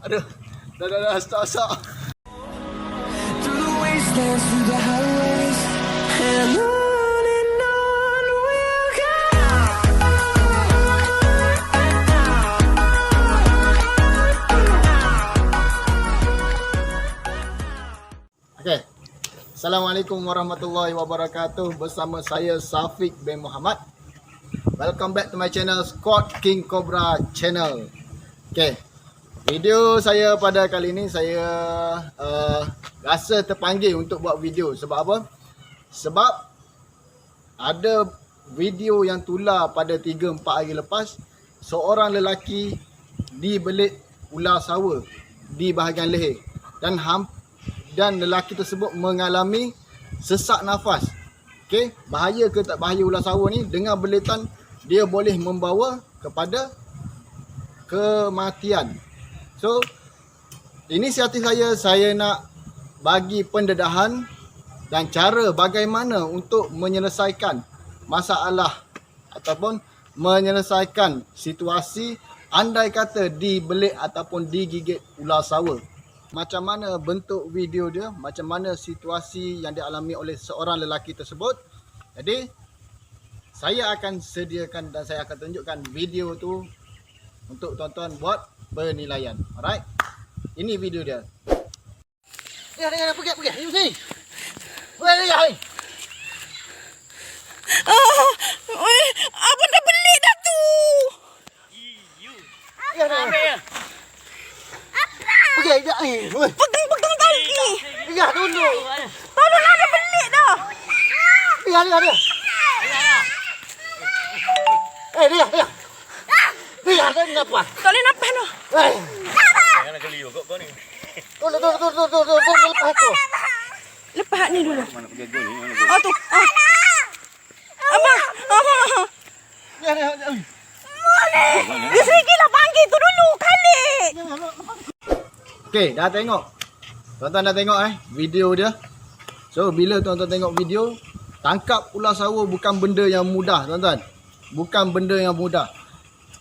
Aduh. Dah stop. Through the wastelands, through the highways, and on we'll go. Okay. Assalamualaikum warahmatullahi wabarakatuh. Bersama saya Safiq bin Muhammad. Welcome back to my channel, Squad King Cobra Channel. Okay. Video saya pada kali ini saya rasa terpanggil untuk buat video. Sebab apa? Sebab ada video yang tular pada 3-4 hari lepas, seorang lelaki dibelit ular sawa di bahagian leher dan lelaki tersebut mengalami sesak nafas. Okey, bahaya ke tak bahaya ular sawa ni? Dengan belitan dia boleh membawa kepada kematian. So, inisiatif saya nak bagi pendedahan dan cara bagaimana untuk menyelesaikan masalah ataupun menyelesaikan situasi andai kata dibelit ataupun digigit ular sawa. Macam mana bentuk video dia, macam mana situasi yang dialami oleh seorang lelaki tersebut. Jadi, saya akan sediakan dan saya akan tunjukkan video tu untuk tuan-tuan buat penilaian. Alright. Ini video dia. Ya, pergi. Ini sini. Wei. Abang dah beli dah tu. Ya. Pergi. Pegang tali. Ya, dulu. Tolonglah dia beli dah. Ya. Dia. Dia kenapa? Tak boleh nampak dah. Jangan geli kau ni. Tolong, lepas tu. Lepas ni dulu. Mana pergi gol ni? Mana gol? Oh tu. Abang. Ya. Dia serigilah panggil tu dulu kali. Okey, dah tengok. Tuan-tuan dah tengok video dia. So, bila tuan-tuan tengok video, tangkap ular sawa bukan benda yang mudah, tuan-tuan. Bukan benda yang mudah.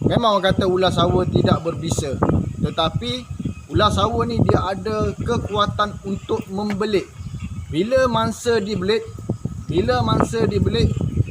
Memang orang kata ular sawa tidak berbisa. Tetapi ular sawa ni dia ada kekuatan untuk membelit. Bila mangsa dibelit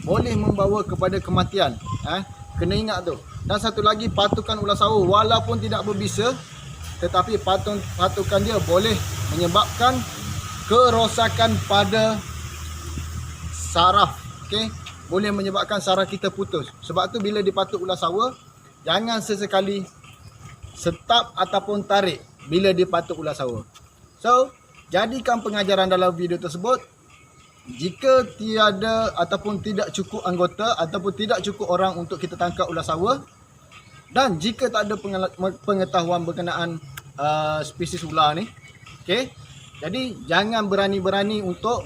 boleh membawa kepada kematian. Kena ingat tu. Dan satu lagi, patukan ular sawa walaupun tidak berbisa, tetapi patukan dia boleh menyebabkan kerosakan pada saraf. Okey, boleh menyebabkan saraf kita putus. Sebab tu bila dipatuk ular sawa, jangan sesekali stop ataupun tarik bila dipatuk ular sawa. So, jadikan pengajaran dalam video tersebut. Jika tiada ataupun tidak cukup anggota ataupun tidak cukup orang untuk kita tangkap ular sawa, dan jika tak ada pengetahuan berkenaan spesies ular ni, okey, jadi jangan berani-berani untuk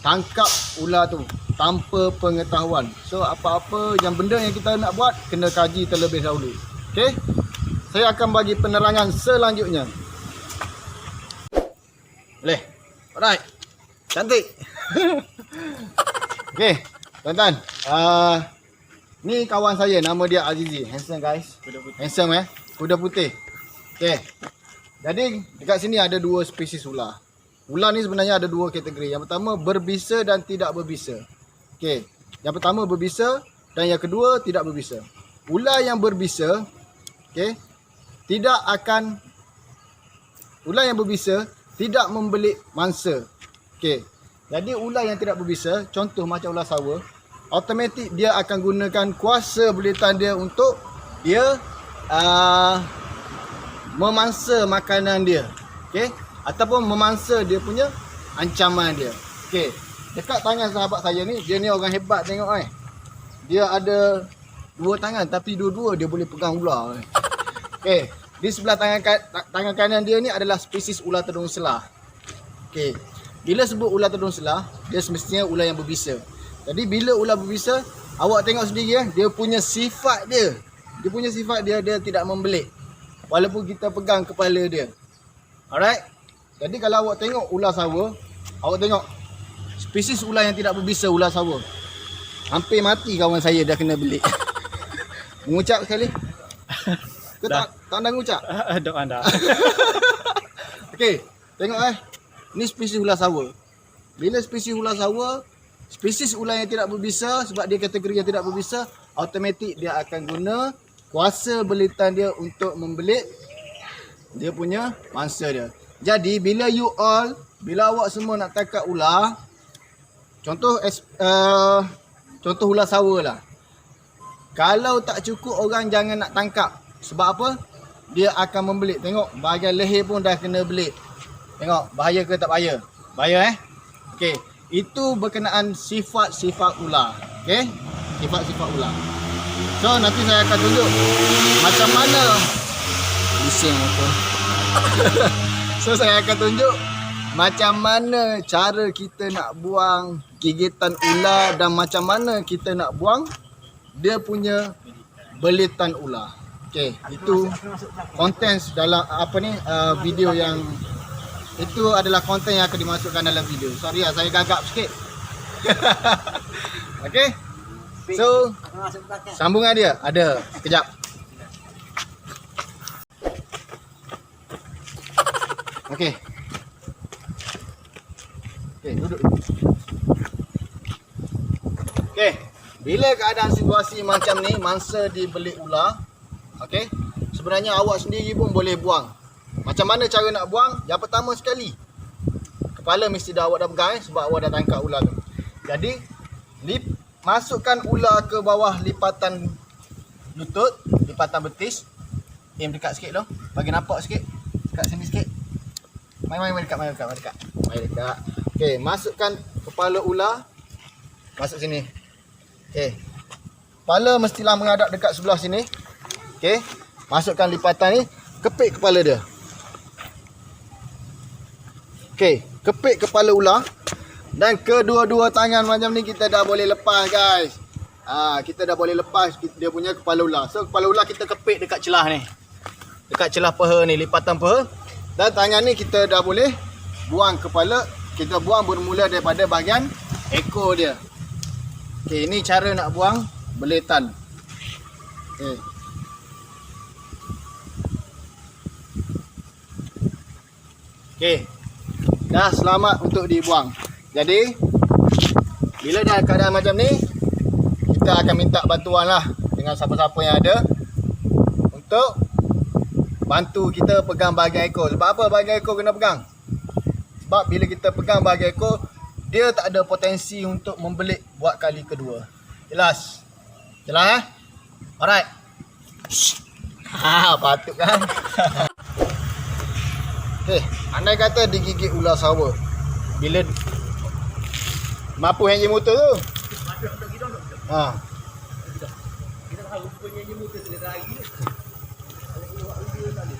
tangkap ular tu tanpa pengetahuan. So, apa-apa benda yang kita nak buat, kena kaji terlebih dahulu. Okey, saya akan bagi penerangan selanjutnya. Boleh? Alright. Cantik. Okey, tuan-tuan. Ni kawan saya, nama dia Azizi. Handsome guys. Handsome kuda putih. Okey. Jadi dekat sini ada dua spesies ular. Ular ni sebenarnya ada dua kategori. Yang pertama berbisa dan tidak berbisa. Okey. Yang pertama berbisa dan yang kedua tidak berbisa. Ular yang berbisa, okey, ular yang berbisa tidak membelit mangsa. Okey. Jadi ular yang tidak berbisa, contoh macam ular sawa, automatik dia akan gunakan kuasa belitan dia untuk dia memangsa makanan dia. Okey, ataupun memangsa dia punya ancaman dia. Okey, dekat tangan sahabat saya ni, dia ni orang hebat tengok Dia ada dua tangan tapi dua-dua dia boleh pegang ular. Okey, di sebelah tangan kanan dia ni adalah spesies ular tedung selah. Okey, bila sebut ular tedung selah, dia semestinya ular yang berbisa. Jadi bila ular berbisa, awak tengok sendiri dia punya sifat dia. Dia tidak membelit walaupun kita pegang kepala dia. Alright. Jadi kalau awak tengok ular sawa, awak tengok spesies ular yang tidak berbisa, ular sawa. Hampir mati kawan saya dah kena belit. Mengucap sekali. Tandang ucap. Dok anda. Okey, tengok ni spesies ular sawa. Bila spesies ular sawa, spesies ular yang tidak berbisa, sebab dia kategori yang tidak berbisa, automatik dia akan guna kuasa belitan dia untuk membelit dia punya mangsa dia. Jadi bila awak semua nak tangkap ular, contoh ular sawa lah. Kalau tak cukup, orang jangan nak tangkap. Sebab apa? Dia akan membelit. Tengok, bahagian leher pun dah kena belit. Tengok, bahaya ke tak bahaya? Bahaya Okey, itu berkenaan sifat-sifat ular. Okey, sifat-sifat ular. So, nanti saya akan tunjuk macam mana bising apa. So, saya akan tunjuk macam mana cara kita nak buang gigitan ular dan macam mana kita nak buang dia punya belitan ular. Okey, itu konten dalam video yang itu adalah konten yang akan dimasukkan dalam video. Sorry lah, saya gagap sikit. Okey. So, sambungan dia ada. Sekejap. Okey. Okey, duduk. Okey. Bila keadaan situasi macam ni, mangsa dibelit ular, okey, sebenarnya awak sendiri pun boleh buang. Macam mana cara nak buang? Yang pertama sekali, kepala mesti dah awak dah pegang sebab awak dah tangkap ular tu. Jadi, masukkan ular ke bawah lipatan lutut, lipatan betis. Aim dekat sikit tu. Bagi nampak sikit. Dekat sini sikit. Mai dekat. Mai dekat. Okey, masukkan kepala ular. Masuk sini. Okey. Kepala mestilah menghadap dekat sebelah sini. Okey. Masukkan lipatan ni, kepit kepala dia. Okey, kepit kepala ular dan kedua-dua tangan macam ni kita dah boleh lepas, guys. Kita dah boleh lepas dia punya kepala ular. So kepala ular kita kepit dekat celah ni. Dekat celah paha ni, lipatan paha. Dan tangan ni kita dah boleh buang kepala. Kita buang bermula daripada bahagian ekor dia. Okey, ini cara nak buang belitan. Okey. Okey. Dah selamat untuk dibuang. Jadi, bila dah keadaan macam ni, kita akan minta bantuan lah dengan siapa-siapa yang ada untuk bantu kita pegang bahagian ekor. Sebab apa bahagian ekor kena pegang? Sebab bila kita pegang bahagian ekor, dia tak ada potensi untuk membelit buat kali kedua. Jelas? Jelas Alright. Patut kan? Okay, andai kata digigit ular sawa, bila mampu hang motor tu.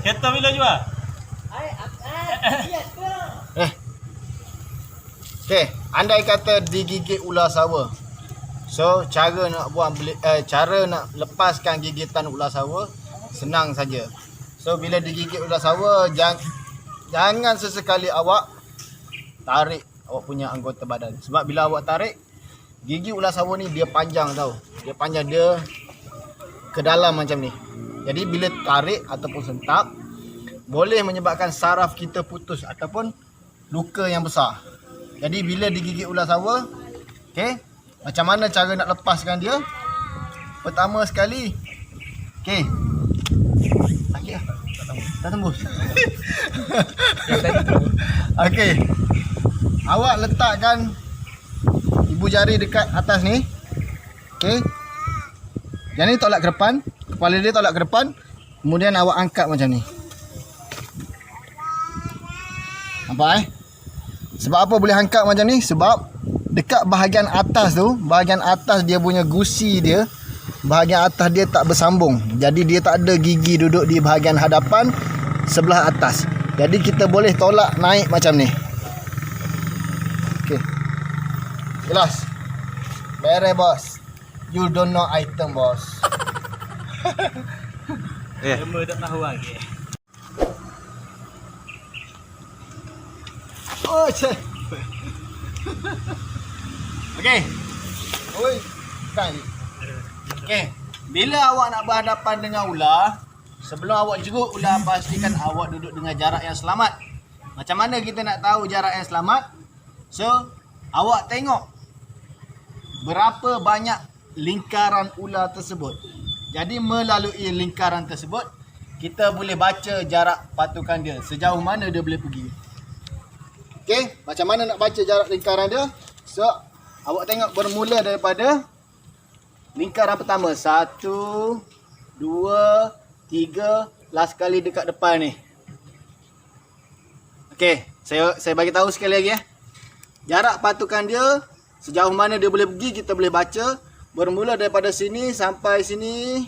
Kereta bila jual? Okay, andai kata digigit ular sawa. So, cara nak buang cara nak lepaskan gigitan ular sawa senang saja. So, bila digigit ular sawa, jangan sesekali awak tarik awak punya anggota badan. Sebab bila awak tarik, gigi ular sawa ni dia panjang tau. Dia panjang, dia ke dalam macam ni. Jadi bila tarik ataupun sentap, boleh menyebabkan saraf kita putus ataupun luka yang besar. Jadi bila digigit ular sawa, okey, macam mana cara nak lepaskan dia? Pertama sekali, okey. Sakit lah. Tak tembus. Okey. Awak letakkan ibu jari dekat atas ni. Okey. Yang ni tolak ke depan, kepala dia tolak ke depan. Kemudian awak angkat macam ni. Nampak Sebab apa boleh angkat macam ni? Sebab dekat bahagian atas tu, bahagian atas dia punya gusi dia, bahagian atas dia tak bersambung. Jadi dia tak ada gigi duduk di bahagian hadapan sebelah atas. Jadi kita boleh tolak naik macam ni. Okey. Jelas? Beres bos. You don't know item bos. Semua tak tahu lagi. Oh, cek. Okey. Oi, kan. Okey. Bila awak nak berhadapan dengan ular, sebelum awak jeruk ular, pastikan awak duduk dengan jarak yang selamat. Macam mana kita nak tahu jarak yang selamat? So, awak tengok berapa banyak lingkaran ular tersebut. Jadi melalui lingkaran tersebut, kita boleh baca jarak patukan dia, sejauh mana dia boleh pergi. Okey, macam mana nak baca jarak lingkaran dia? So, awak tengok bermula daripada lingkaran pertama. 1, 2, 3, last kali dekat depan ni. Okey, saya bagi tahu sekali lagi Jarak patukan dia, sejauh mana dia boleh pergi, kita boleh baca. Bermula daripada sini sampai sini,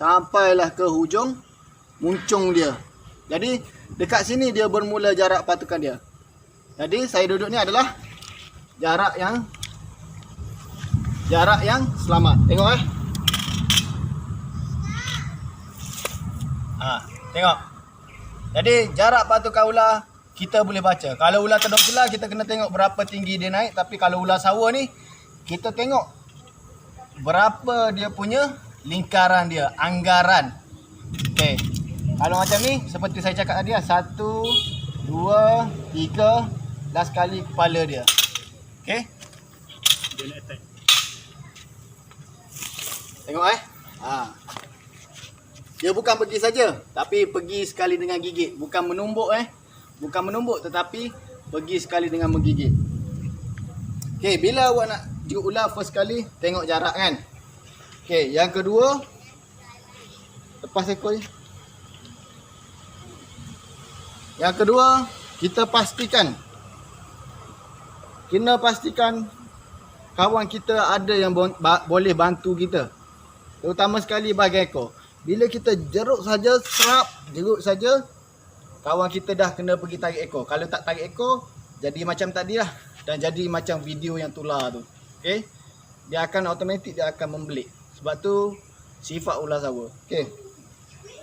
sampailah ke hujung muncung dia. Jadi dekat sini dia bermula jarak patukan dia. Jadi saya duduk ni adalah jarak yang selamat. Tengok tengok. Jadi jarak patukan ular kita boleh baca. Kalau ular tedok ular kita kena tengok berapa tinggi dia naik, tapi kalau ular sawa ni kita tengok berapa dia punya lingkaran dia, anggaran. Okey. Kalau macam ni seperti saya cakap tadi 1, 2, 3, last kali kepala dia. Okey. Dia nak attack. Tengok Dia bukan pergi saja, tapi pergi sekali dengan gigit. Bukan menumbuk Bukan menumbuk, tetapi pergi sekali dengan menggigit. Okey, bila awak nak jeruk ular first kali, tengok jarak kan. Okey, yang kedua, lepas ekor ni. Yang kedua, kita pastikan. Kena pastikan kawan kita ada yang boleh bantu kita. Terutama sekali bahagian ekor. Bila kita jeruk saja, jeruk saja, kawan kita dah kena pergi tarik ekor. Kalau tak tarik ekor, jadi macam tadi lah. Dan jadi macam video yang tular tu. Okay. Dia akan automatik, dia akan membelik. Sebab tu, sifat ular sawa. Okay.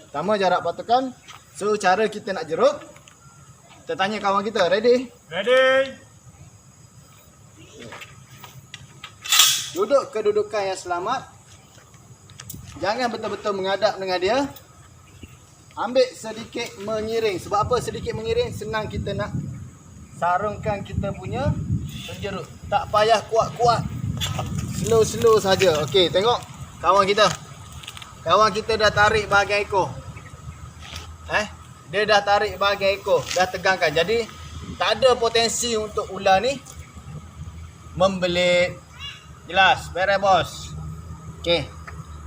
Pertama jarak patukan. So, cara kita nak jeruk. Kita tanya kawan kita, ready? Ready? Duduk kedudukan yang selamat. Jangan betul-betul menghadap dengan dia. Ambil sedikit mengiring. Sebab apa sedikit mengiring? Senang kita nak sarungkan kita punya penjeruk. Tak payah kuat-kuat. Slow-slow saja. Okey, tengok kawan kita. Kawan kita dah tarik bahagian ekor. Dia dah tarik bahagian ekor, dah tegangkan. Jadi tak ada potensi untuk ular ni membelit. Jelas, beres bos. Okey.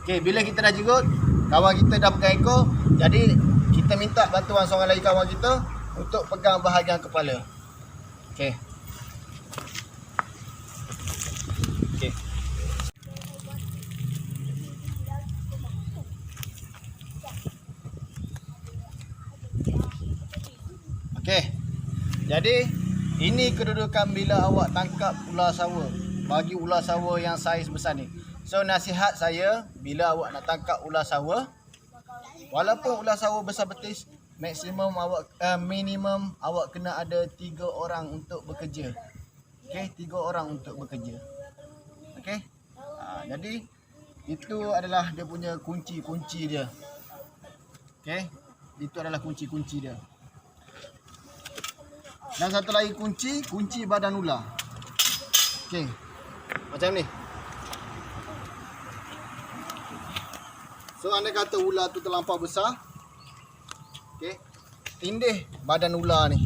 Okey, bila kita dah jerut, kawan kita dah pegang ekor, jadi kita minta bantuan seorang lagi kawan kita untuk pegang bahagian kepala. Okey. Okey. Okey. Jadi ini kedudukan bila awak tangkap ular sawa. Bagi ular sawa yang saiz besar ni. So nasihat saya, bila awak nak tangkap ular sawa, walaupun ular sawa besar betis, minimum awak kena ada 3 orang untuk bekerja. Okey, 3 orang untuk bekerja. Okey. Jadi itu adalah dia punya kunci-kunci dia. Okey. Itu adalah kunci-kunci dia. Dan satu lagi kunci badan ular. Okey. Macam ni. So anda kata ular tu terlampau besar. Okey. Tindih badan ular ni.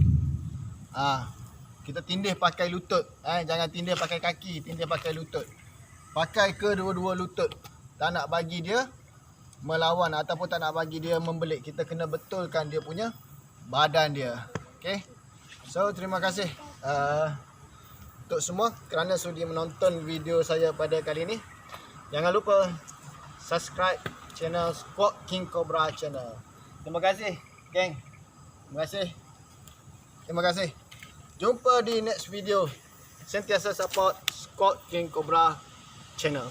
Kita tindih pakai lutut. Jangan tindih pakai kaki, tindih pakai lutut. Pakai kedua-dua lutut. Tak nak bagi dia melawan ataupun tak nak bagi dia membelit. Kita kena betulkan dia punya badan dia. Okey. So terima kasih untuk semua kerana sudi menonton video saya pada kali ini. Jangan lupa subscribe channel Squad King Cobra channel. Terima kasih, geng. Terima kasih. Jumpa di next video. Sentiasa support Squad King Cobra channel.